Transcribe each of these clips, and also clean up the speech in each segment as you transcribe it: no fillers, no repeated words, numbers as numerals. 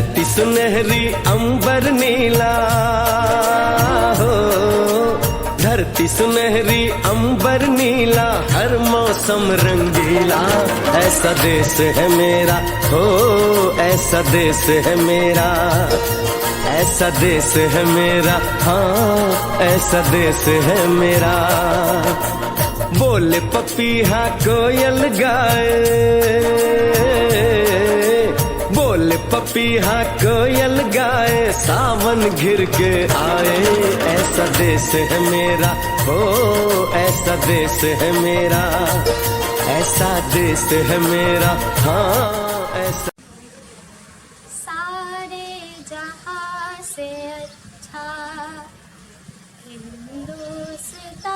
धरती सुनहरी अंबर नीला हो, धरती सुनहरी अंबर नीला, हर मौसम रंगीला। ऐसा देश है मेरा हो, ऐसा देश है मेरा, ऐसा देश है मेरा, हाँ ऐसा देश है मेरा। बोले पपीहा कोयल गाए, बोले पपीहा कोयल गाए, सावन घिर के आए। ऐसा देश है मेरा हो, ऐसा देश है मेरा, ऐसा देश है मेरा, हाँ ऐसा। सारे जहां से अच्छा हिंदुस्तान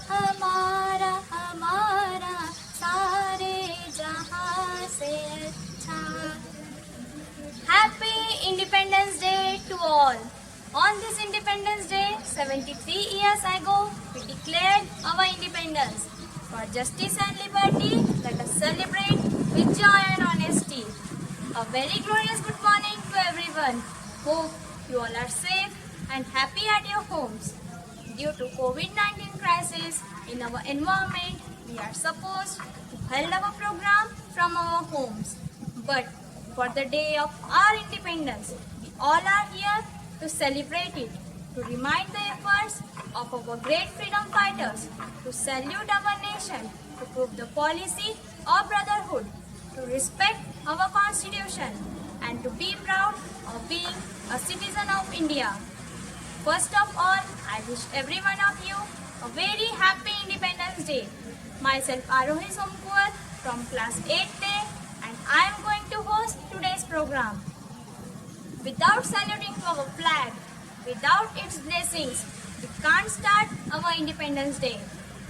हमारा, हमारा सारे जहां से अच्छा। Happy Independence Day to all. On this Independence Day, 73 years ago, we declared our independence. For justice and liberty, let us celebrate with joy and honesty. A very glorious good morning to everyone. Hope you all are safe and happy at your homes. Due to COVID-19 crisis in our environment, we are supposed to hold our program from our homes. But for the day of our independence, we all are here to celebrate it, to remind the efforts of our great freedom fighters, to salute our nation, to prove the policy of brotherhood, to respect our constitution, and to be proud of being a citizen of India. First of all, I wish every one of you a very happy Independence Day. Myself Arohi Somkuar from class 8A, and I am going to host today's program. Without saluting to our flag, without its blessings, we can't start our Independence Day.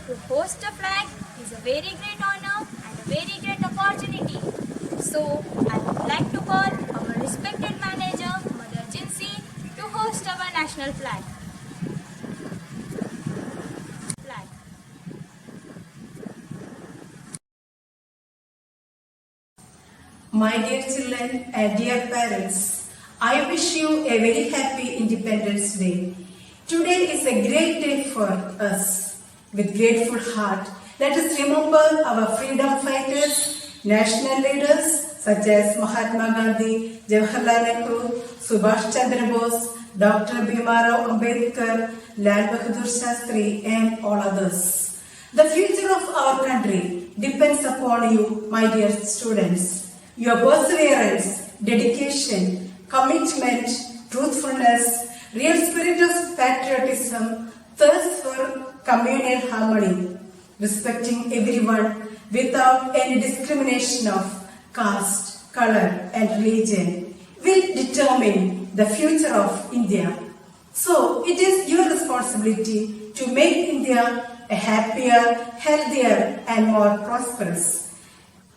To host a flag is a very great honor and a very great opportunity. So, I would like to call our respected manager, Mother Jinsi, to host our national flag. My dear children and dear parents, I wish you a very happy Independence Day. Today is a great day for us. With grateful heart, let us remember our freedom fighters, national leaders such as Mahatma Gandhi, Jawaharlal Nehru, Subhash Chandra Bose, Dr. Bhimrao Ambedkar, Lal Bahadur Shastri and all others. The future of our country depends upon you, my dear students. Your perseverance, dedication, commitment, truthfulness, real spirit of patriotism, thirst for communal harmony, respecting everyone without any discrimination of caste, color and religion will determine the future of India. So it is your responsibility to make India a happier, healthier and more prosperous.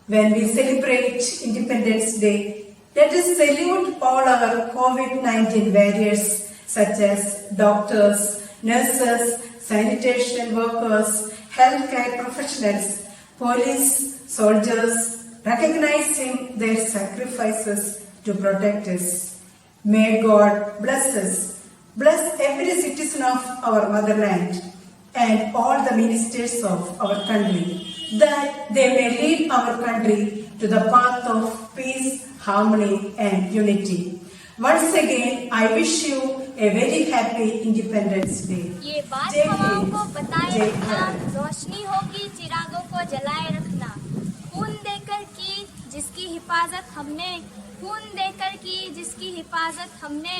When we celebrate Independence Day, let us salute all our COVID-19 warriors such as doctors, nurses, sanitation workers, healthcare professionals, police, soldiers, recognizing their sacrifices to protect us. May God bless us, bless every citizen of our motherland and all the ministers of our country, that they may lead our country to the path of peace, harmony and unity. Once again, I wish you a very happy Independence Day. ये बात हवाओं को बताए रखना, रोशनी होगी चिरागों को जलाए रखना। खून देकर की जिसकी हिफाजत हमने, खून देकर की जिसकी हिफाजत हमने,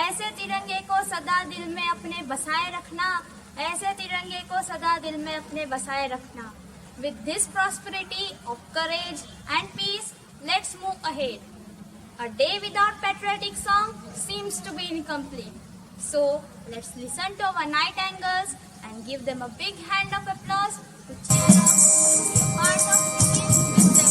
ऐसे तिरंगे को सदा दिल में अपने बसाए रखना, ऐसे तिरंगे को सदा दिल में अपने बसाए रखना। With this prosperity of courage and peace, let's move ahead. A day without patriotic song seems to be incomplete. So, let's listen to our Nightingales and give them a big hand of applause to cheer up and be a part of singing with them.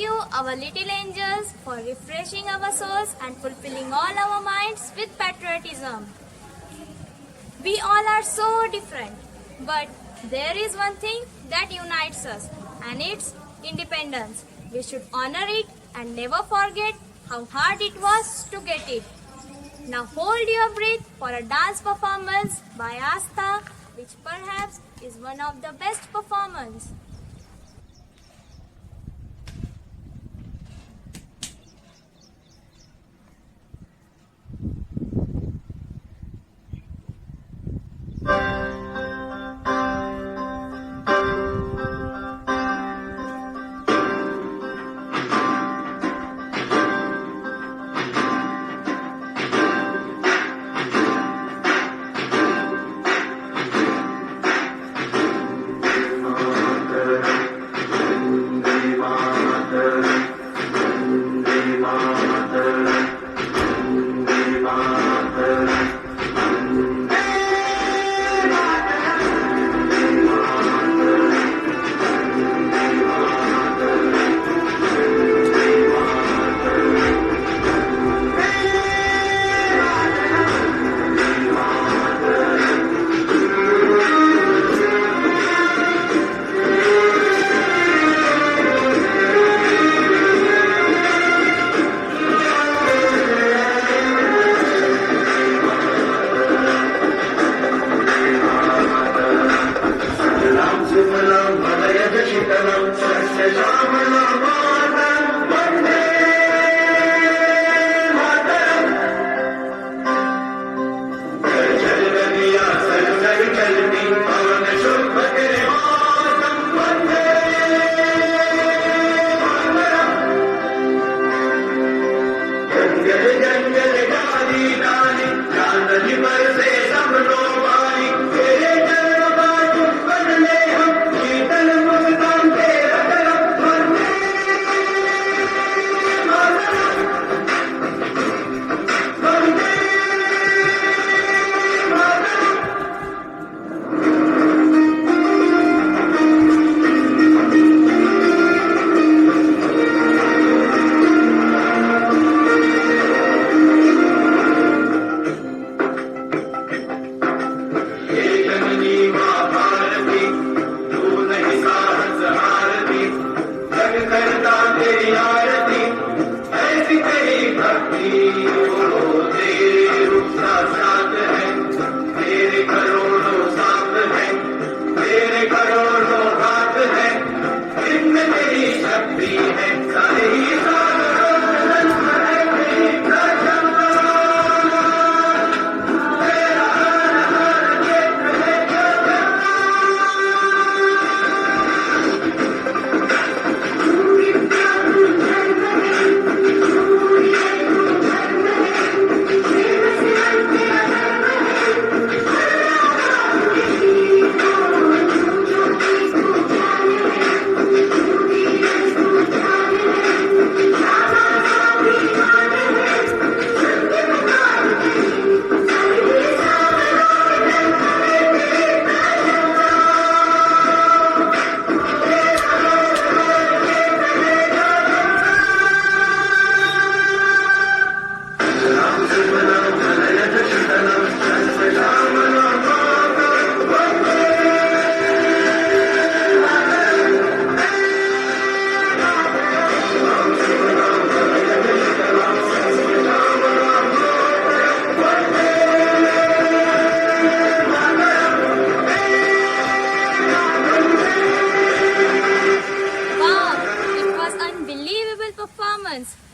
you, our little angels, for refreshing our souls and fulfilling all our minds with patriotism. We all are so different, but there is one thing that unites us, and it's independence. We should honor it and never forget how hard it was to get it. Now hold your breath for a dance performance by Astha, which perhaps is one of the best performances.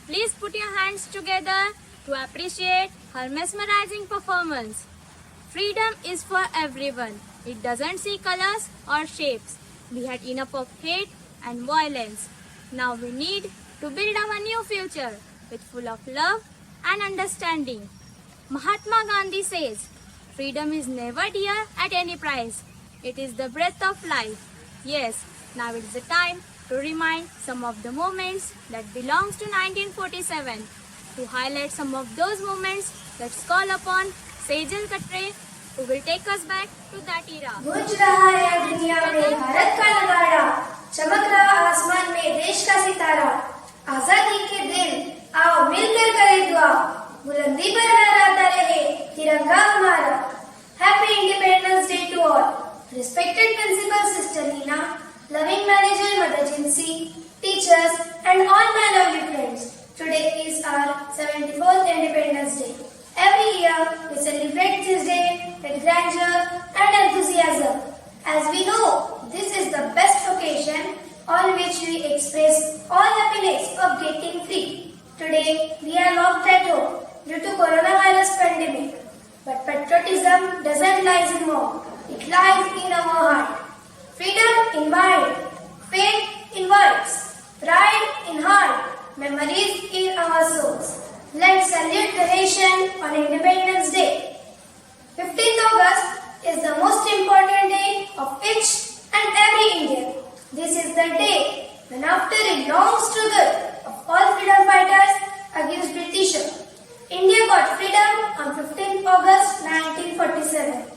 Please put your hands together to appreciate her mesmerizing performance. Freedom is for everyone. It doesn't see colors or shapes. We had enough of hate and violence. Now we need to build our new future with full of love and understanding. Mahatma Gandhi says, freedom is never dear at any price. It is the breath of life. Yes, now it is the time to remind some of the moments that belongs to 1947. To highlight some of those moments, let's call upon Sejal Katre, who will take us back to that era. गूंज रहा है दुनिया में भारत का नगाड़ा, चमक रहा आसमान में देश का सितारा, आजादी के दिन आओ मिलकर करें दुआ, बुलंदी पर लहराता रहे तिरंगा हमारा। Happy Independence Day to all. Respected Principal Sister Leena, loving Manager Mother Jinsi, teachers and all my lovely friends. Today is our 74th Independence Day. Every year we celebrate this day with grandeur and enthusiasm. As we know, this is the best occasion on which we express all happiness of getting free. Today we are locked at home due to coronavirus pandemic. But patriotism doesn't lie in more. It lies in our heart. Freedom in mind, faith in words, pride in heart, memories in our souls. Let's salute the nation on Independence Day. 15th August is the most important day of each and every Indian. This is the day when, after a long struggle of all freedom fighters against Britishers, India got freedom on 15th August 1947.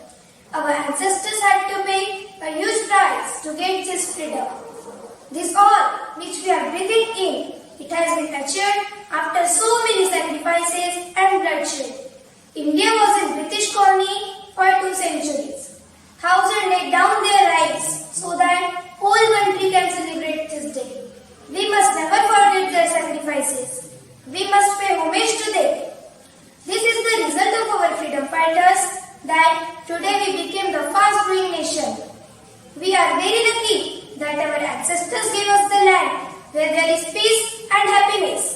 Our ancestors had to pay a huge price to get this freedom. This all which we are breathing in, it has been achieved after so many sacrifices and bloodshed. India was a British colony for 2 centuries. Thousands laid down their lives so that whole country can celebrate this day. We must never forget their sacrifices. We must pay homage to them. This is the result of our freedom fighters that today we became the fast-growing nation. We are very lucky that our ancestors gave us the land where there is peace and happiness.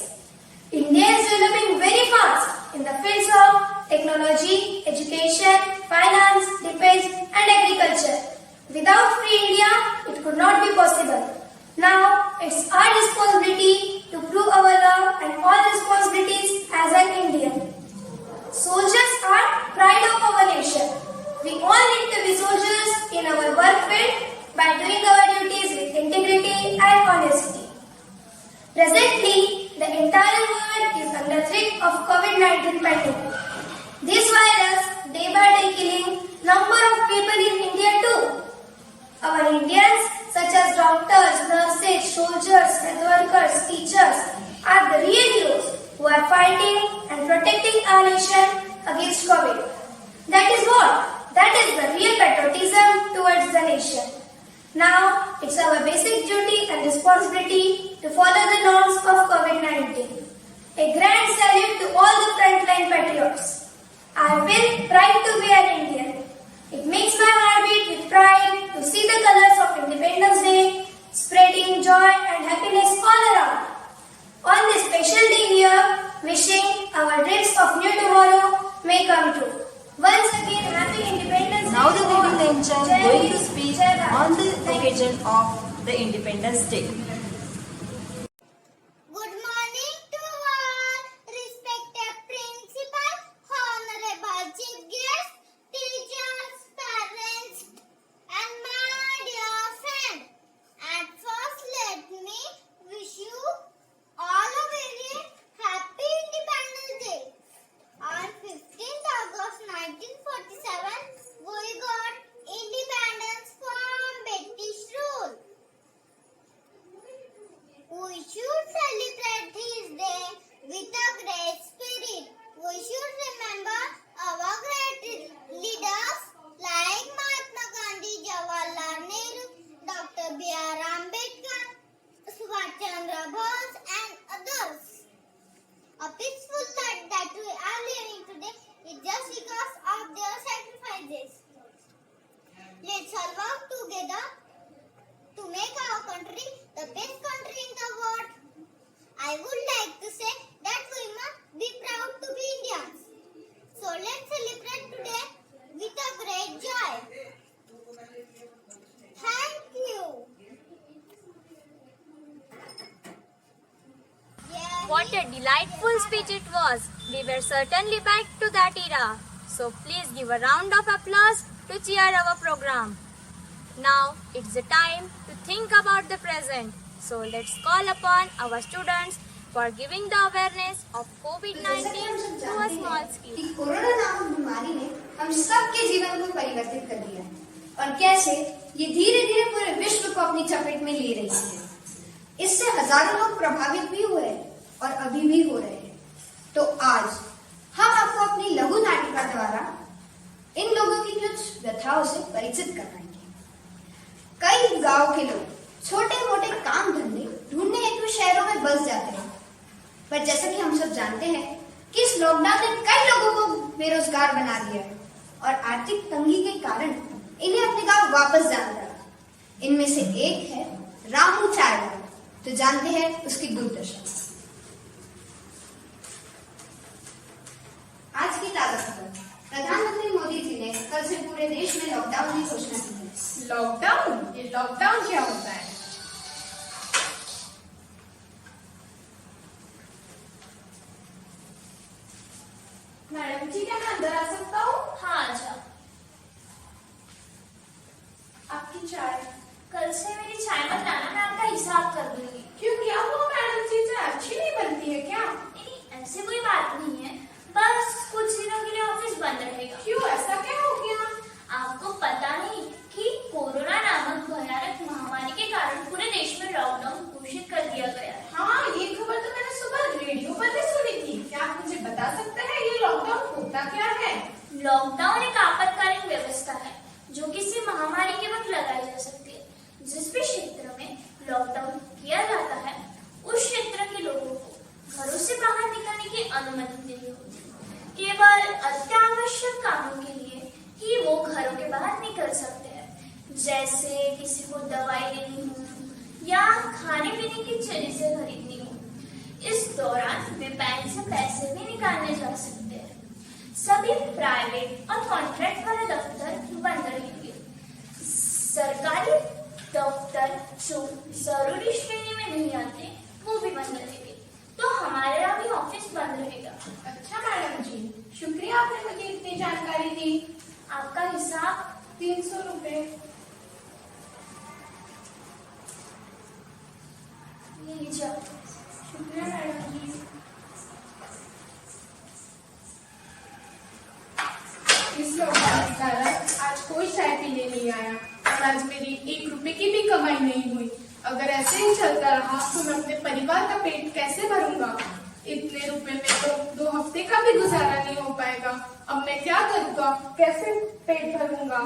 India is developing very fast in the fields of technology, education, finance, defense and agriculture. Without free India, it could not be possible. Now, it's our responsibility to prove our love and all responsibilities as an Indian. Soldiers are pride of our nation. We all need to be soldiers in our work field by doing our duties with integrity and honesty. Presently, the entire world is under threat of COVID-19 pandemic. This virus day by day killing number of people in India too. Our Indians such as doctors, nurses, soldiers, health workers, teachers are the real heroes who are fighting and protecting our nation against COVID. That is what? That is the real patriotism towards the nation. Now, it's our basic duty and responsibility to follow the norms of COVID-19. A grand salute to all the frontline patriots. I feel proud to be an Indian. It makes my heart beat with pride to see the colors of Independence Day spreading joy and happiness all around. On this special day here, wishing our dreams of new tomorrow may come true. Once again, happy Independence Day. Now the to all. ladies and gents Jai going to Hind, speak Jai Bharat. on the occasion of the Independence Day. Good morning to all, respected principal, honorable chief guests, teachers, parents, and my dear friend. At first, let me wish you all a very happy Independence Day. On 15th August 1947, we got independence from British rule. We should celebrate this day with a great spirit. We should remember our great leaders like Mahatma Gandhi, Jawaharlal Nehru, Dr. B.R. Ambedkar, Subhash Chandra Bose and others. A peaceful life that we are living today is just because of their sacrifices. Let's all work together to make our country the best country in the world. I would like to say that we must be proud to be Indians. So let's celebrate today with a great joy. Thank you. What a delightful speech it was. We were certainly back to that era. So please give a round of applause to cheer our program. Now it's the time to think about the present. So let's call upon our students for giving the awareness of COVID-19 to a small scale. कि corona नामक बीमारी ने हम सबके जीवन को परिवर्तित कर दिया है और कैसे ये धीरे धीरे पूरे विश्व को अपनी चपेट में ले रही है। इससे हजारों लोग प्रभावित भी हुए और अभी भी हो रहे हैं। तो आज हम आपको अपनी लघु नाटिका द्वारा इन लोगों की कुछ व्यथाओं से परिचित कराएंगे। कई गांव के लोग छोटे मोटे काम धंधे ढूंढने हेतु शहरों में बस जाते हैं, पर जैसा कि हम सब जानते हैं कि इस लॉकडाउन ने कई लोगों को बेरोजगार बना दिया है और आर्थिक तंगी के कारण इन्हें अपने गांव वापस जाना पड़ा। इनमें से एक है रामू चायवाला। तो जानते हैं उसकी दुर्दशा। आज की ताजा खबर, प्रधानमंत्री मोदी जी ने कल से पूरे देश में लॉकडाउन की घोषणा की है। लॉकडाउन? ये लॉकडाउन क्या होता है? मैडम जी, क्या मैं अंदर आ सकता हूँ? हाँ अच्छा। आपकी चाय। कल से मेरी चाय मत लाना, मैं आपका हिसाब कर दूंगी। क्यों, क्या हुआ मैडम जी? चाय अच्छी नहीं बनती है क्या? नहीं, ऐसी कोई बात नहीं है, बस कुछ दिनों के लिए ऑफिस बंद रहेगा। क्यों, ऐसा क्या हो गया? आपको पता नहीं कि कोरोना नामक भयानक महामारी के कारण पूरे देश में लॉकडाउन घोषित कर दिया गया है। हाँ, ये खबर तो मैंने सुबह रेडियो पर भी सुनी थी। क्या आप मुझे बता सकते हैं ये लॉकडाउन होता क्या है? लॉकडाउन एक आपातकालीन व्यवस्था है जो किसी महामारी के वक्त लगाई जा सकती है। जिस भी क्षेत्र में लॉकडाउन किया जाता है उस क्षेत्र के लोगों को घरों से बाहर निकलने की अनुमति नहीं होती। केवल अत्यावश्यक कामों के लिए ही वो घरों के बाहर निकल सकते हैं, जैसे किसी को दवाई लेनी हो या खाने पीने की चीजें खरीदनी हो। इस दौरान वे बैंक से पैसे भी निकालने जा सकते हैं। सभी प्राइवेट और कॉन्ट्रैक्ट वाले दफ्तर बंद रहेंगे। सरकारी दफ्तर जो जरूरी श्रेणी में नहीं आते वो भी बंद रहेंगे। तो हमारे यहाँ भी ऑफिस बंद रहेगा। अच्छा मैडम जी, शुक्रिया, आपने मुझे इतनी जानकारी दी। आपका हिसाब 300 रुपए। ये लीजिए। शुक्रिया मैडम जी। इस लॉकडाउन के कारण आज कोई चाय पीने नहीं आया और आज मेरी 1 रुपए की भी कमाई नहीं हुई। अगर ऐसे ही चलता रहा तो मैं अपने परिवार का पेट कैसे भरूंगा? इतने रुपए में तो 2 हफ्ते का भी गुजारा नहीं हो पाएगा। अब मैं क्या करूंगा, कैसे पेट भरूंगा?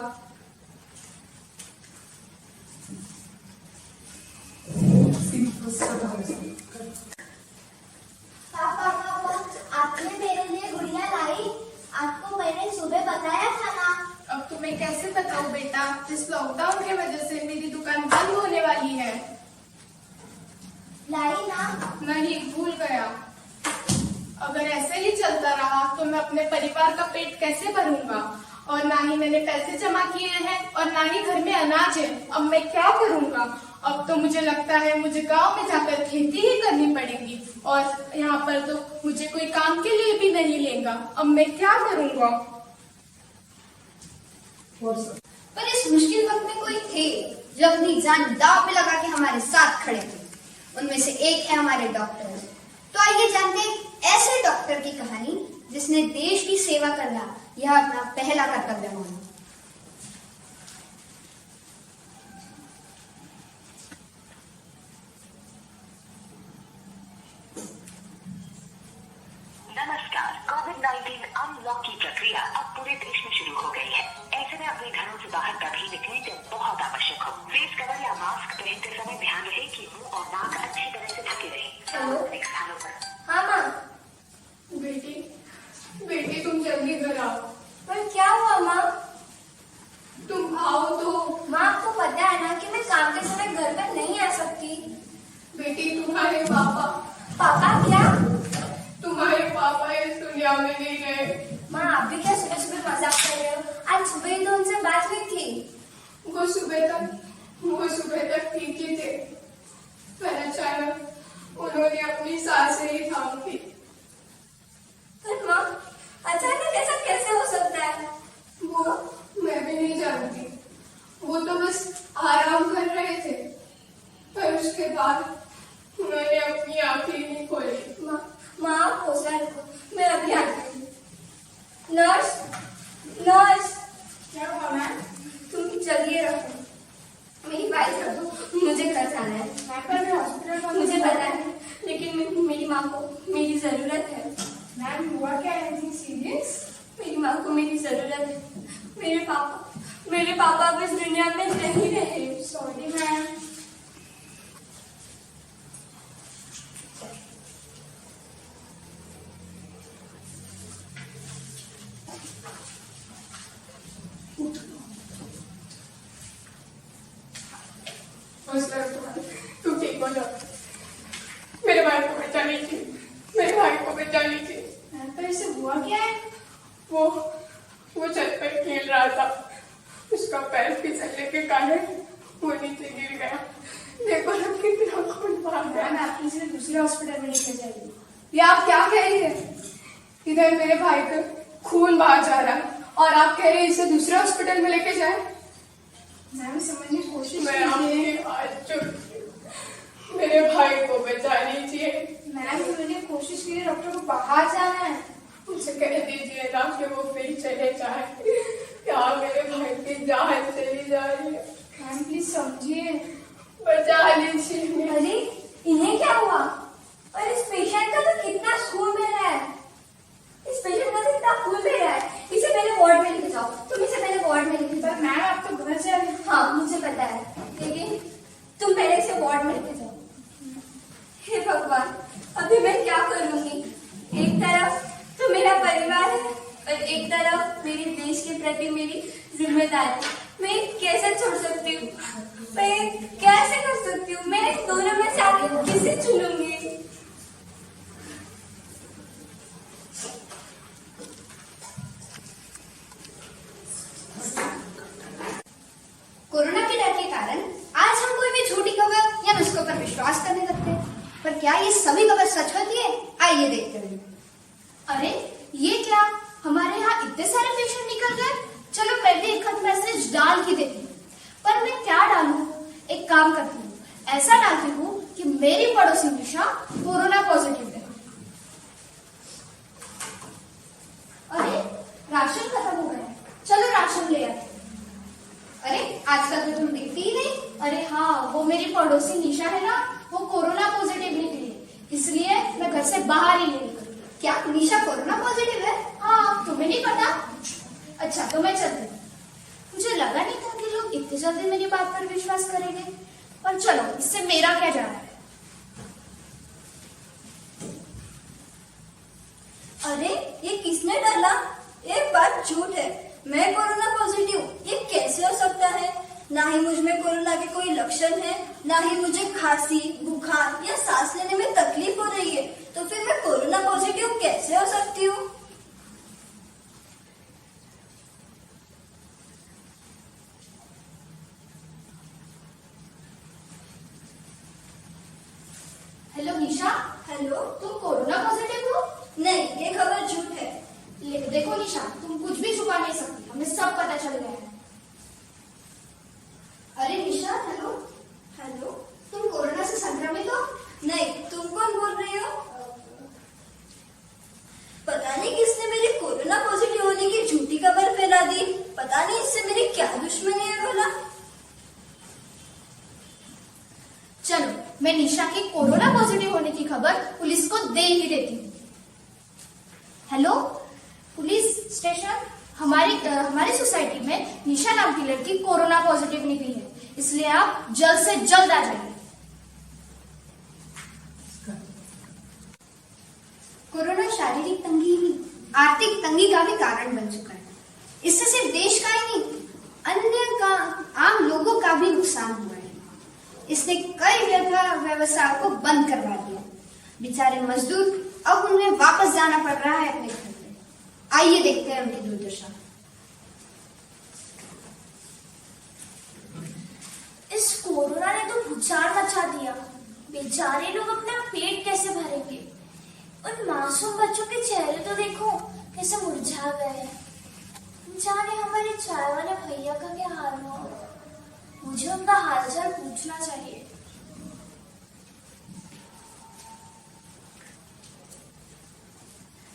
पापा पापा, आपने मेरे लिए गुड़िया लाई? आपको मैंने सुबह बताया था ना। अब तुम्हें कैसे बताऊं बेटा, इस लॉकडाउन की वजह से मेरी दुकान बंद होने वाली है। लाई ना? नहीं, भूल गया। अगर ऐसे ही चलता रहा तो मैं अपने परिवार का पेट कैसे भरूंगा? और ना ही मैंने पैसे जमा किए हैं और ना ही घर में अनाज है। अब मैं क्या करूंगा? अब तो मुझे लगता है मुझे गांव में जाकर खेती ही करनी पड़ेगी और यहाँ पर तो मुझे कोई काम के लिए भी नहीं लेगा। अब मैं क्या करूंगा? पर इस मुश्किल वक्त में कोई थे जो अपनी जान दांव पे लगा के हमारे साथ खड़े थे। उनमें से एक है हमारे डॉक्टर। तो आइए जानते हैं ऐसे डॉक्टर की कहानी जिसने देश की सेवा करना यह अपना पहला कर्तव्य माना। नमस्कार। कोविड-19 अनलॉक की प्रक्रिया अब पूरे देश में शुरू हो गई है। ऐसे में अपने घरों से बाहर तभी निकलें जब बहुत आवश्यक हो। फेस कवर या मास्क पहनते समय ध्यान रहे कि मुंह और नाक अच्छी तरह से ढके रहे। सार्वजनिक स्थानों पर। हाँ माँ। बेटी तुम जल्दी घर आओ। पर क्या हुआ माँ? तुम आओ तो। माँ, आपको पता है ना कि मैं काम के समय घर पर नहीं आ सकती। बेटी तुम्हारे पापा। पापा क्या? तुम्हारे पापा इस दुनिया में नहीं रहे। माँ, आप भी क्या सुबह सुबह मजाक कर रहे हो? आज सुबह ही तो उनसे बात हुई थी। वो सुबह तक ठीक ही थे, पर अचानक उन्होंने अपनी सांसें ही थाम दी। पर माँ, अचानक ऐसा कैसे हो सकता है? वो मैं भी नहीं जानती। वो तो बस आराम कर रहे थे, पर उसके बाद उन्होंने अपनी आंखें नहीं खोली। माँ आप हौसला रखो, मैं अभी आती हूँ। नर्स, क्या हुआ मैम? तुम चलिए रखो, मेरी बाइक रखो, मुझे घर जाना है। मैं हॉस्पिटल माँ को मेरी जरूरत है। मैम हुआ क्या है, इतनी सीरियस? मेरी माँ को मेरी जरूरत है। मेरे पापा अब इस दुनिया में नहीं रहे। Sorry ma'am. तू ठीक हो जा। मेरे भाई को बचा लीजिए, मेरे भाई को बचा लीजिए। मैम पर इसे हुआ क्या है? वो छत पर खेल रहा था, उसका पैर फिसलने के कारण वो नीचे गिर गया। देखो ना कितना खून बहा गया। मैम आप इसे दूसरे हॉस्पिटल में लेके जाइए। ये आप क्या कह रही है? इधर मेरे भाई का खून बहा जा रहा है और आप कह रहे हैं इसे दूसरे हॉस्पिटल में लेके जाए। मैम समझने की कोशिश मैं आपके हाथ जोड़ती हूँ, मेरे भाई को बचा लीजिए। मैम समझने की कोशिश कीजिए, डॉक्टर को बाहर जाना है। उसे कह दीजिए ना कि वो फिर चले जाए। क्या मेरे भाई की जान चली जा रही है। मैम प्लीज समझिए। बचा लीजिए। अरे इन्हें क्या हुआ? और इस पेशेंट का तो कितना खून बह रहा है। इस पेशेंट का तो कितना खून बह रहा है। इसे पहले वार्ड में लेके जाओ। तुम इसे पहले वार्ड में लेके जाओ। मैम आप तो घर जा रहे हैं। हाँ मुझे पता है, लेकिन तुम पहले इसे वार्ड में लेके जाओ। हे भगवान, अभी मैं क्या करूंगी? एक तरफ तो मेरा परिवार है और एक तरफ मेरे देश के प्रति मेरी जिम्मेदारी। मैं कैसे छोड़ सकती हूँ? मैं कैसे कर सकती हूँ? मैं इन दोनों में से आगे किसे चुनूंगी? कोरोना के डर के कारण आज हम कोई भी झूठी खबर या नुस्खों पर विश्वास करने लगते हैं, पर क्या ये सभी खबर सच होती है? आइए देखते हैं। अरे ये क्या, हमारे यहाँ इतने सारे पेशेंट निकल गए। चलो पहले एक खत मैसेज डाल ही देती हूँ। पर मैं क्या डालूं? एक काम करती हूँ, ऐसा डालती हूँ कि मेरी पड़ोसी निशा कोरोना पॉजिटिव है। अरे राशन खत्म हो गया है, चलो राशन ले आते हैं। अरे आजकल तो तुम दिखती ही नहीं। अरे हाँ, वो मेरी पड़ोसी निशा है ना, वो कोरोना पॉजिटिव निकली है, इसलिए मैं घर से बाहर ही नहीं निकलती। क्या निशा कोरोना पॉजिटिव है? हाँ, तुम्हें नहीं पता? अच्छा तो मैं चलती हूँ। मुझे लगा नहीं था कि लोग इतनी जल्दी मेरी बात पर विश्वास करेंगे, पर चलो इससे मेरा क्या जाना है। अरे ये किसने डाला? ये बात झूठ है। मैं कोरोना पॉजिटिव, ये कैसे हो सकता है? ना ही मुझ में कोरोना के कोई लक्षण है, ना ही मुझे खांसी, बुखार या सांस लेने में तकलीफ हो रही है, तो फिर मैं कोरोना पॉजिटिव कैसे हो सकती हूँ? हेलो निशा। हेलो, तुम कोरोना पॉजिटिव हो? नहीं, ये खबर झूठ है। देखो निशा, तुम कुछ भी छुपा नहीं सकती, हमें सब पता चल गया है। अरे निशा, हेलो। हेलो, तुम कोरोना से संक्रमित हो? नहीं, तुम कौन बोल रही हो? पता नहीं किसने मेरी कोरोना पॉजिटिव होने की झूठी खबर फैला दी। पता नहीं इससे मेरी क्या दुश्मनी है बोला। चलो मैं निशा की कोरोना पॉजिटिव होने की खबर पुलिस को दे ही देती हूँ। हेलो पुलिस स्टेशन, हमारी सोसाइटी में निशा नाम की लड़की कोरोना पॉजिटिव निकली है, इसलिए आप जल्द से जल्द आ जाइए। कोरोना शारीरिक तंगी नहीं, आर्थिक तंगी का भी कारण बन चुका है। इससे सिर्फ देश का ही नहीं, अन्य आम लोगों का भी नुकसान हुआ है। इसने कई व्यवसायों को बंद करवा दिया। बेचारे मजदूर, अब उन्हें वापस जाना पड़ रहा है अपने घर में। आइए देखते हैं उनकी दुर्दशा। इस कोरोना ने तो भूचाल मचा दिया। बेचारे लोग अपना पेट कैसे भरेंगे? उन मासूम बच्चों के चेहरे तो देखो कैसे मुरझा गए। जाने हमारे चाय वाले भैया का क्या हाल हुआ? मुझे उनका हालचाल पूछना चाहिए।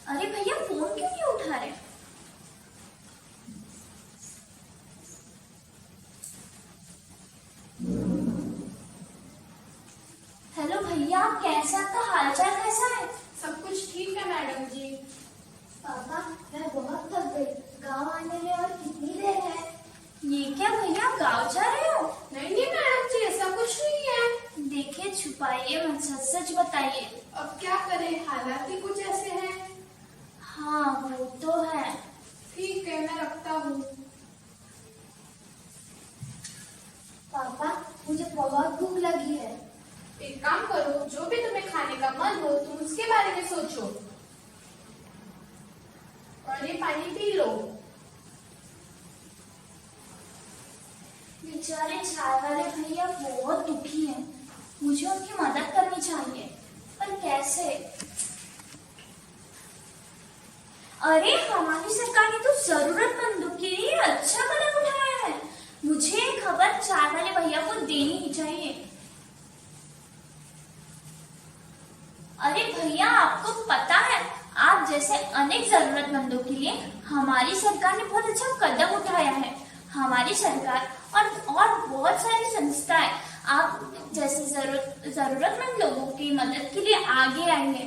अरे भैया फोन क्यों नहीं उठा रहे? हेलो भैया, आप कैसे? आपका हालचाल कैसा है? क्या भैया गाँव जा रहे हो? नहीं मैडम जी, ऐसा कुछ नहीं है। देखिए छुपाइए मत, सच सच बताइए। अब क्या करें, हालात ही कुछ ऐसे हैं। हाँ वो तो है। ठीक है, मैं रखता हूँ। पापा, मुझे बहुत भूख लगी है। एक काम करो, जो भी तुम्हें खाने का मन हो तुम उसके बारे में सोचो और ये पानी पी लो। बेचारे चाय वाले भैया बहुत दुखी हैं। मुझे उनकी मदद करनी चाहिए, पर कैसे? अरे हमारी सरकार ने तो जरूरतमंदों के लिए अच्छा कदम उठाया है। मुझे ये खबर चाय वाले भैया को देनी ही चाहिए। अरे भैया, आपको पता है आप जैसे अनेक जरूरतमंदों के लिए हमारी सरकार ने बहुत अच्छा कदम उठाया है। हमारी सरकार और बहुत सारी संस्थाएं आप जैसे जरूरतमंद लोगों की मदद के लिए आगे आई है।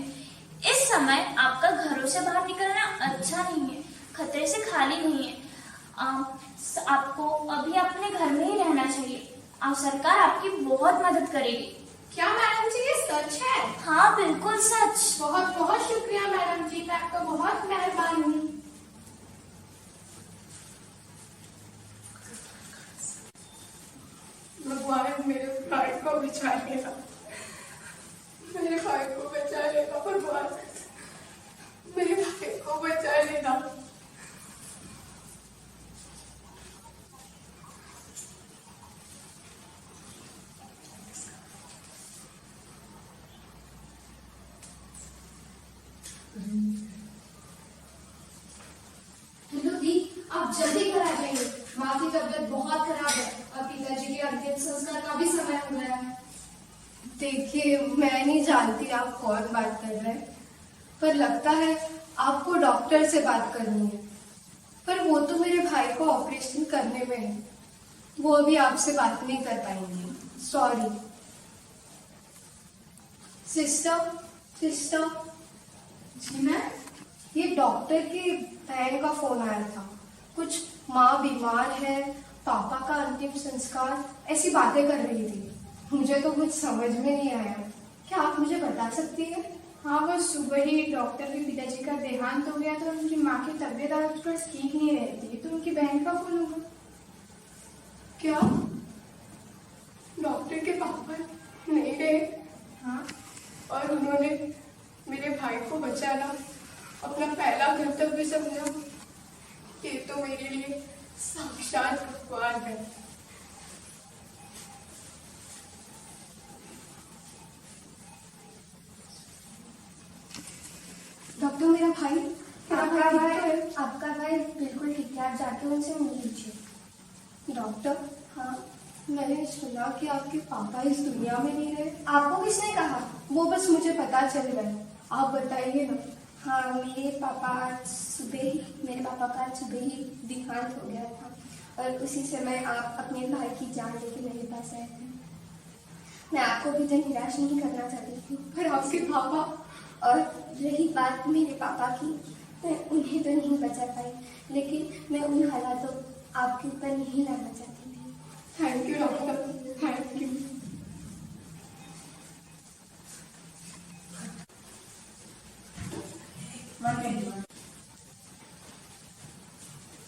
इस समय आपका घरों से बाहर निकलना अच्छा नहीं है, खतरे से खाली नहीं है। आपको अभी अपने घर में ही रहना चाहिए। सरकार आपकी बहुत मदद करेगी। क्या मैडम जी, ये सच है? हाँ बिल्कुल सच। बहुत बहुत शुक्रिया मैडम जी, मैं आपका बहुत मेहरबान हूँ। भगवान मेरे भाई को बचा लेगा, मेरे भाई को बचा लेगा भगवान, मेरे भाई को बचा लेगा। हेलो दी, आप जल्दी घर आ जाइए। माँ की तबीयत बहुत खराब है और पिताजी के अंतिम संस्कार का भी समय हो गया है। देखिए, मैं नहीं जानती आप कौन बात कर रहे हैं, पर लगता है आपको डॉक्टर से बात करनी है। पर वो तो मेरे भाई को ऑपरेशन करने में है, वो अभी आपसे बात नहीं कर पाएंगे। सॉरी। सिस्टर जी मैम। ये डॉक्टर की बहन का फोन आया था। कुछ माँ बीमार है, पापा का अंतिम संस्कार, ऐसी बातें कर रही थी। मुझे तो कुछ समझ में नहीं आया। क्या आप मुझे बता सकती हैं? हाँ, वो सुबह ही डॉक्टर के पिताजी का देहांत हो गया तो उनकी माँ की तबीयत आजकल ठीक नहीं रहती, तो उनकी बहन का फोन होगा। क्या डॉक्टर के पापा नहीं रहे? हाँ, और उन्होंने मेरे भाई को बचाना अपना पहला कर्तव्य समझा। ये तो मेरे लिए साक्षात भगवान है। डॉक्टर, मेरा भाई आपका भाई बिल्कुल ठीक है, आप जाके उनसे मिल लीजिए। डॉक्टर, हाँ, मैंने सुना कि आपके पापा इस दुनिया में नहीं रहे। आपको किसने कहा? वो बस मुझे पता चल गया, आप बताइए ना। हाँ, मेरे पापा का आज सुबह ही देहांत हो गया था और उसी समय आप अपने भाई की जान लेके मेरे पास आए थे। मैं आपको भी तो निराश नहीं करना चाहती थी। पर आपके पापा, और रही बात मेरे पापा की, मैं उन्हें तो नहीं बचा पाई, लेकिन मैं उन हालातों आपके ऊपर नहीं लाना चाहती थी। Thank you doctor, thank you.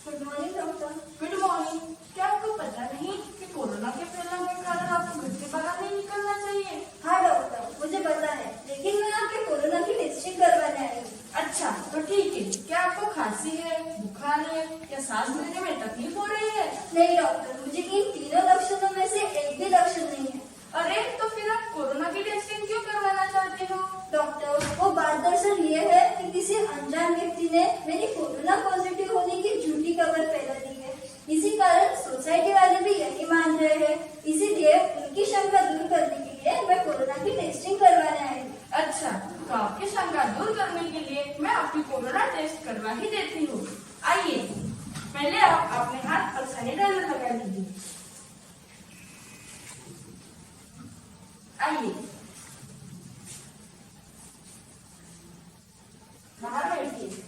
Good morning doctor. Good morning. क्या आपको पता नहीं कि कोरोना के फैलाव के कारण आपको घर से बाहर नहीं निकलना चाहिए? हाँ डॉक्टर, मुझे पता है, लेकिन मैं आपके कोरोना की टेस्टिंग करवाने आई हूँ। अच्छा तो ठीक है। क्या आपको खांसी है, बुखार है या सांस लेने में तकलीफ हो रही है? नहीं डॉक्टर, मुझे इन तीनों लक्षणों में से एक भी लक्षण नहीं है। अरे तो फिर आप कोरोना की टेस्टिंग क्यों करवाना चाहते हो? डॉक्टर, वो बात दरअसल ये है कि किसी अनजान व्यक्ति ने मेरी कोरोना पॉजिटिव होने की झूठी खबर फैला दी है। इसी कारण सोसाइटी वाले भी यही मान रहे हैं। इसीलिए उनकी शंका दूर करने के लिए मैं कोरोना की टेस्टिंग करवाने आई हूँ। अच्छा, तो आपकी शंका दूर करने के लिए मैं आपकी कोरोना टेस्ट करवा ही देती हूँ। आइए, पहले आप अपने हाथ पर सैनिटाइजर लगा लीजिए। आइए, बाहर बैठिए।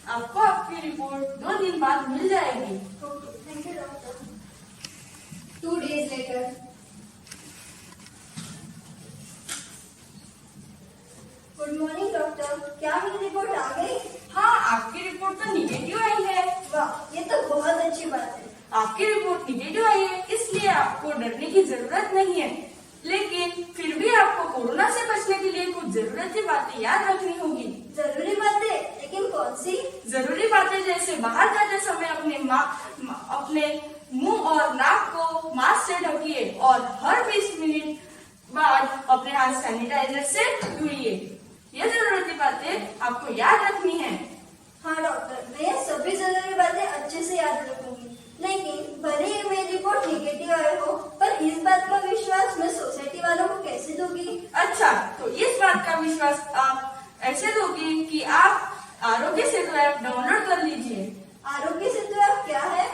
आपको आपकी रिपोर्ट 2 दिन बाद मिल जाएगी। Thank you doctor. 2 days later. Good morning doctor, क्या मेरी रिपोर्ट आ गई? हाँ, आपकी रिपोर्ट तो निगेटिव आई है। वाह, ये तो बहुत अच्छी बात है। आपकी रिपोर्ट निगेटिव आई है, इसलिए आपको डरने की जरूरत नहीं है। लेकिन फिर भी आपको कोरोना से बचने के लिए कुछ जरूरती बातें याद रखनी होगी। जरूरी बातें? लेकिन कौन सी? जरूरी बातें जैसे बाहर जाते समय अपने मुंह और नाक को मास्क से ढकिए और हर 20 मिनट बाद अपने हाथ सैनिटाइजर से धोइए। ये जरूरती बातें आपको याद रखनी है। हाँ डॉक्टर, मैं ये सभी जरूरी बातें अच्छे से याद रखूंगी। लेकिन भले ही मेरी रिपोर्ट निगेटिव आई हो, पर इस बात का विश्वास मैं सोसाइटी वालों को कैसे दूंगी? अच्छा, तो इस बात का विश्वास आप ऐसे दोगे कि आप आरोग्य सेतु ऐप डाउनलोड कर लीजिए। आरोग्य सेतु ऐप क्या है?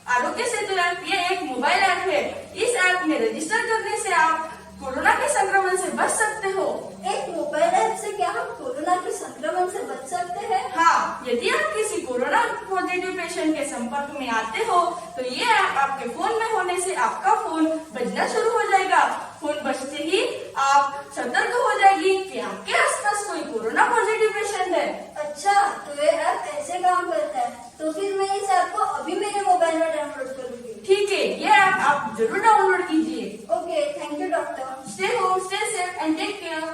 आरोग्य सेतु ऐप ये एक मोबाइल ऐप है। इस ऐप में रजिस्टर करने से आप कोरोना के संक्रमण से बच सकते हो। एक मोबाइल ऐप से क्या हम कोरोना के संक्रमण से बच सकते हैं? हाँ, यदि आप किसी कोरोना पॉजिटिव पेशेंट के संपर्क में आते हो तो ये ऐप आपके फोन में होने से आपका फोन बजना शुरू हो जाएगा। फोन बजते ही आप सतर्क हो जाएगी कि आपके आसपास कोई कोरोना पॉजिटिव पेशेंट है। अच्छा, तो ये ऐप ऐसे काम करता है। तो फिर मैं इस ऐप को अभी मेरे मोबाइल में डाउनलोड करूंगी। ठीक है, ये ऐप आप जरूर डाउनलोड कीजिए। Okay, thank you doctor. Stay home, stay safe and take care.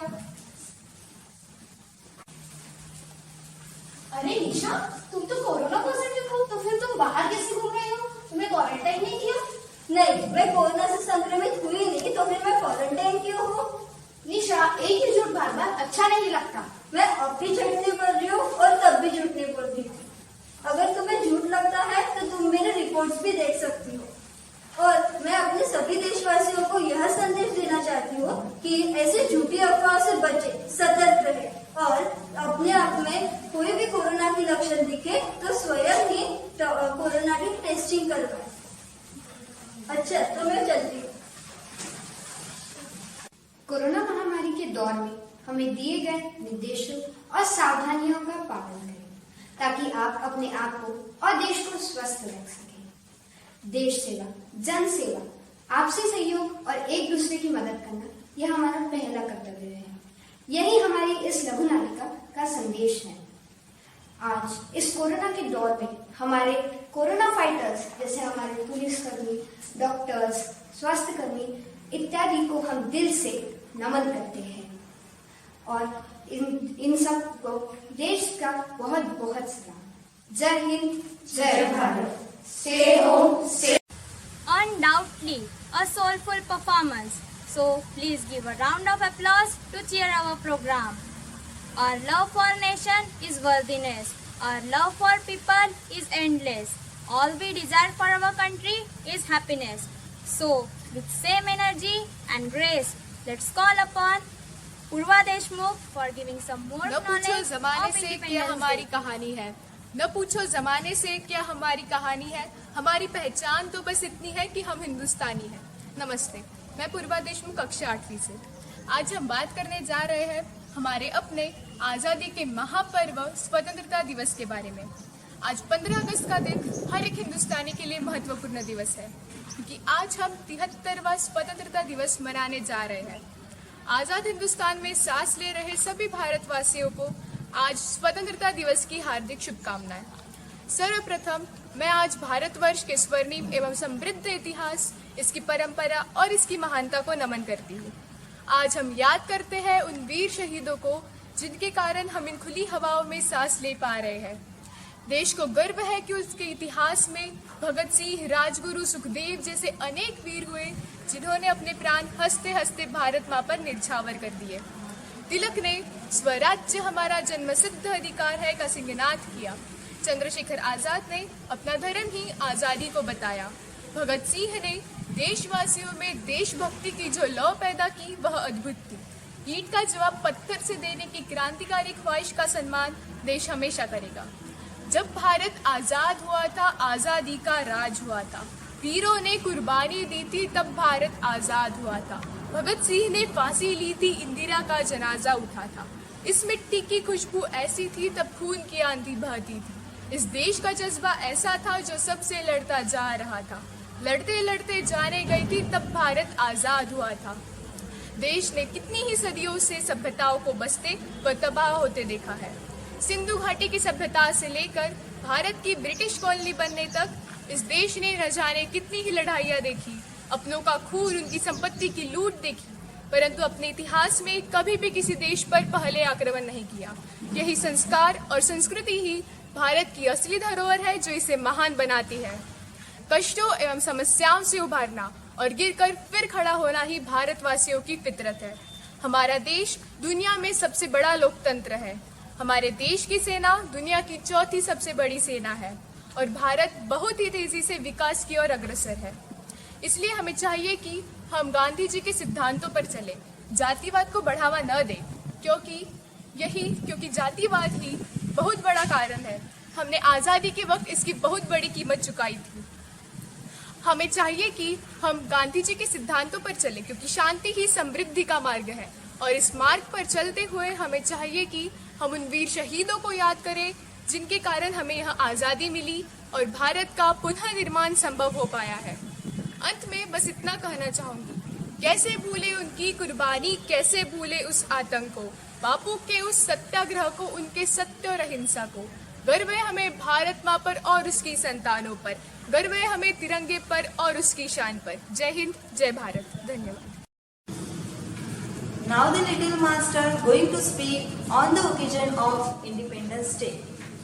अरे निशा, तुम तो कोरोना पॉजिटिव हो, तो फिर तुम बाहर कैसे घूम रहे हो? तुम्हें क्वारंटाइन नहीं किया? नहीं, मैं कोरोना से संक्रमित हुई नहीं, तो फिर मैं क्वारंटाइन क्यों हूँ? निशा, एक ही झूठ बार बार अच्छा नहीं लगता। मैं अब भी झूठ नहीं बोल रही हूँ और तब भी झूठ नहीं बोल रही हूँ। अगर तुम्हें झूठ लगता है तो तुम मेरे रिपोर्ट्स भी देख सकती हो। और मैं अपने सभी देशवासियों को यह संदेश देना चाहती हूँ कि ऐसे झूठी अफवाह से बचे, सतर्क रहे और अपने आप में कोई भी कोरोना की लक्षण दिखे तो स्वयं ही कोरोना की टेस्टिंग करवाएं। अच्छा, तो मैं चलती हूँ। कोरोना महामारी के दौर में हमें दिए गए निर्देशों और सावधानियों का पालन करें ताकि आप अपने आप को और देश को स्वस्थ रख सकें। देश सेवा, जन सेवा, आपसी सहयोग और एक दूसरे की मदद करना यह हमारा पहला कर्तव्य है। यही हमारी इस लघु नाटिका का संदेश है। आज इस कोरोना के दौर में हमारे कोरोना फाइटर्स जैसे हमारे पुलिसकर्मी, डॉक्टर्स, स्वास्थ्य कर्मी इत्यादि को हम दिल से नमन करते हैं और इन सब को देश का बहुत बहुत सलाम। जय हिंद, जय Bharat. Stay home, stay. Undoubtedly, a soulful performance. So please give a round of applause to cheer our program. Our love for nation is worthiness. Our love for people is endless. All we desire for our country is happiness. So with same energy and grace, let's call upon Purva Deshmukh for giving some more न पूछो knowledge जमाने of से क्या Independence हमारी Day. कहानी है, न पूछो जमाने से क्या हमारी कहानी है। हमारी पहचान तो बस इतनी है कि हम हिंदुस्तानी हैं। नमस्ते, मैं पूर्वा देशमुख कक्षा 8वीं से। आज हम बात करने जा रहे हैं हमारे अपने आज़ादी के महापर्व स्वतंत्रता दिवस के बारे में। आज 15 अगस्त का दिन हर एक हिंदुस्तानी के लिए महत्वपूर्ण दिवस है क्योंकि आज हम 73वां स्वतंत्रता दिवस मनाने जा रहे हैं। आज़ाद हिंदुस्तान में सांस ले रहे सभी भारतवासियों को आज स्वतंत्रता दिवस की हार्दिक शुभकामनाएं। सर्वप्रथम मैं आज भारतवर्ष के स्वर्णिम एवं समृद्ध इतिहास, इसकी परंपरा और इसकी महानता को नमन करती हूँ। आज हम याद करते हैं उन वीर शहीदों को जिनके कारण हम इन खुली हवाओं में सांस ले पा रहे हैं। देश को गर्व है कि उसके इतिहास में भगत सिंह, राजगुरु, सुखदेव जैसे अनेक वीर हुए जिन्होंने अपने प्राण हंसते हंसते भारत माँ पर न्यौछावर कर दिए। तिलक ने स्वराज्य हमारा जन्मसिद्ध अधिकार है का सिंहनाद किया। चंद्रशेखर आजाद ने अपना धर्म ही आजादी को बताया। भगत सिंह ने देशवासियों में देशभक्ति की जो लौ पैदा की वह अद्भुत थी। ईंट का जवाब पत्थर से देने की क्रांतिकारी ख्वाहिश का सम्मान देश हमेशा करेगा। जब भारत आजाद हुआ था, आजादी का राज हुआ था, वीरों ने कुर्बानी दी थी, तब भारत आजाद हुआ था। भगत सिंह ने फांसी ली थी, इंदिरा का जनाजा उठा था। इस मिट्टी की खुशबू ऐसी थी, तब खून की आंधी बहती थी। इस देश का जज्बा ऐसा था जो सबसे लड़ता जा रहा था। लड़ते लड़ते जाने गई थी तब भारत आजाद हुआ था। देश ने कितनी ही सदियों से सभ्यताओं को बसते व तबाह होते देखा है। सिंधु घाटी की सभ्यता से लेकर भारत की ब्रिटिश कॉलोनी बनने तक इस देश ने न जाने कितनी ही लड़ाइयाँ देखी, अपनों का खून, उनकी संपत्ति की लूट देखी, परंतु अपने इतिहास में कभी भी किसी देश पर पहले आक्रमण नहीं किया। यही संस्कार और संस्कृति ही भारत की असली धरोहर है जो इसे महान बनाती है। कष्टों एवं समस्याओं से उभारना और गिरकर फिर खड़ा होना ही भारतवासियों की फितरत है। हमारा देश दुनिया में सबसे बड़ा लोकतंत्र है। हमारे देश की सेना दुनिया की चौथी सबसे बड़ी सेना है और भारत बहुत ही तेजी से विकास की ओर अग्रसर है। इसलिए हमें चाहिए कि हम गांधी जी के सिद्धांतों पर चलें, जातिवाद को बढ़ावा न दें, क्योंकि जातिवाद ही बहुत बड़ा कारण है। हमने आज़ादी के वक्त इसकी बहुत बड़ी कीमत चुकाई थी। हमें चाहिए कि हम गांधी जी के सिद्धांतों पर चलें, क्योंकि शांति ही समृद्धि का मार्ग है। और इस मार्ग पर चलते हुए हमें चाहिए कि हम उन वीर शहीदों को याद करें जिनके कारण हमें यहाँ आज़ादी मिली और भारत का पुनः निर्माण संभव हो पाया है। अंत में बस इतना कहना चाहूंगी, कैसे भूले उनकी कुर्बानी, कैसे भूले उस आतंक को, बापू के उस सत्याग्रह को, उनके सत्य और अहिंसा को। गर्व है हमें भारत माँ पर और उसकी संतानों पर, गर्व है हमें तिरंगे पर और उसकी शान पर। जय हिंद, जय भारत। धन्यवाद। Now the little master going to speak on the occasion of Independence Day.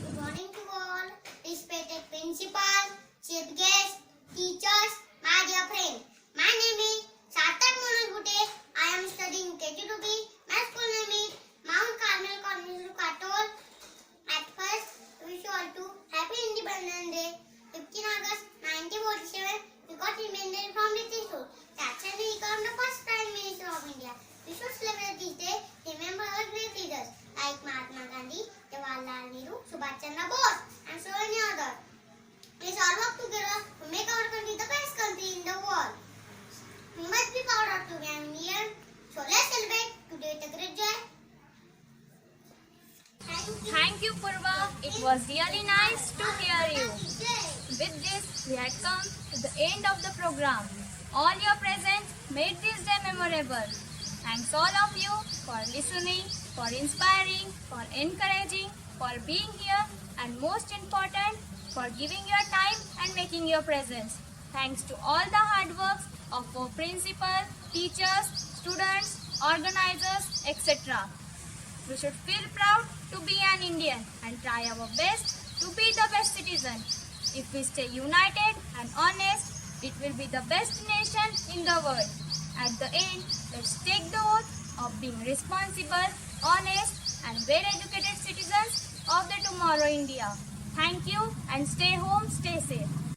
Good morning to all, respected principal, chief guests, teachers, my dear friend. My name is Sarthak Manoj Bhute. I am studying KG2B. My school name is Mount Carmel Convent Katol. At first, I wish you all to Happy Independence Day. 15 August 1947, we got independence from British rule. That's when we became the first Prime Minister of India. We should celebrate this day, remember our great leaders like Mahatma Gandhi, Jawaharlal Nehru, Subhash Chandra Bose, and so many others. Let's all work together to make our country the best country in the world. We must be proud to be Indian. So let's celebrate today with a great joy. Thank you, Purva. It was really nice to hear you. With this, we had come to the end of the program. All your presence made this day memorable. Thanks all of you for listening, for inspiring, for encouraging, for being here, and most important, for giving your time and making your presence. Thanks to all the hard works of our principal, teachers, students, organizers, etc. We should feel proud to be an Indian and try our best to be the best citizen. If we stay united and honest, it will be the best nation in the world. At the end, let's take the oath of being responsible, honest, and well-educated citizens of the tomorrow India. Thank you and stay home, stay safe.